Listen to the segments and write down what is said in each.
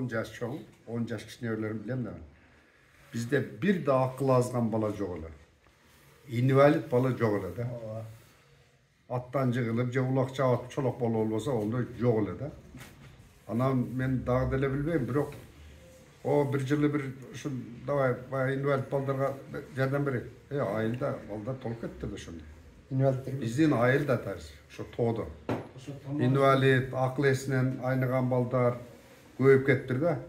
10 жаш чоң, 10 жаш кичинебелерин билем да. Бизде бир да акыл азган бала жок эле. Инвалид бала жок эле да. Аттан жыгылып, же улак чабып чолок бала болбосо, ондой жок эле да. Анан мен дагы деле билбейм, бирок бир жылы бир ушу давай инвалид балдарга жардам берет. Айылда балдар толуп кетти да ошондо. Инвалидтер. Биздин айылда таз ошо тоодо. Инвалид, акыл эсинен айныган балдар көбөйүп кеттир да.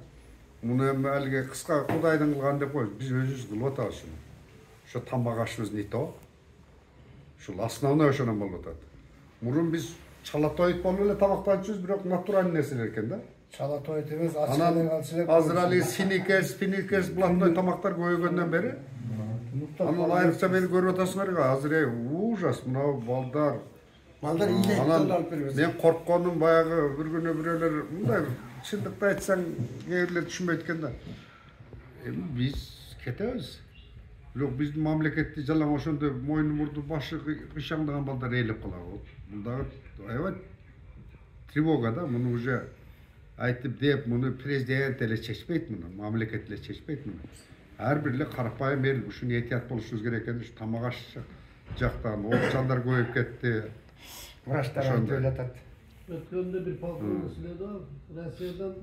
Муну эми алиге кыска Кудайдын кылганы деп коебуз. Биз өзүбүз кылып атабыз ушуну. Ошо тамак ашыбыз не то. Ушул основной ошондон болуп атат. Мурун биз чала тоют болуп эле тамактанчубуз, бирок натуралдуу нерселер экен да. Чала тоют эмес, Анан азыр али синикерс блатной тамактар көбөйгөндөн бери. Анан айрыкча мени көрүп атасыңар, азыр ужас, мына балдар. Балдар илек алып беребиз. Мен коркконум баягы бир күнү бирөөлөр мындай чындыкты айтсаң, кээрлер түшүнбөйт экен да. Эми биз кетебиз. Бирок биздин мамлекетти жалаң ошондой мойну мурду башы кыйшаңдаган балдар ээлеп калабы. Бул дагы аябай тревога да. Муну уже айтып деп, муну президент эле чечпейт, муну мамлекет эле чечпейт муну. Ар бир эле карапайым эл ушуну этият болушубуз керек экен. Ушу тамак аш жактан оорукчандар көбөйүп кетти. Врачтар айтып жатат. Өткөндө бир полковник сүйлөдү, Россиядан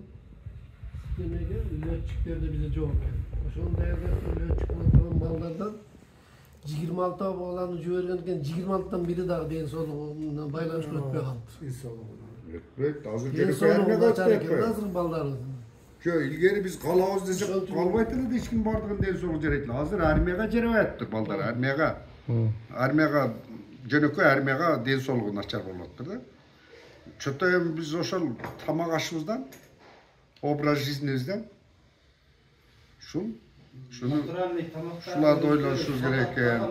демеге летчиктерде бизе жок экен. Ошондой летчик болгон балдардан 26 баланы жиберген экен, 26тан бири дагы ден соолугуна байланыштуу өтпөй калды. Өтпөйт, азыр Ден соолугу азыр балдар. Жо, илгери биз калабыз десек, калбайт эле да эч ким бардыгын ден соолугу жарайт эле. Азыр армияга жарабай атты балдар, армияга жөнөкөй армияга ден соолугу начар болуп атты да. Чото эми биз ошол тамак ашыбыздан, образ жизнибизден ушуларды ойлонушубуз керек экен.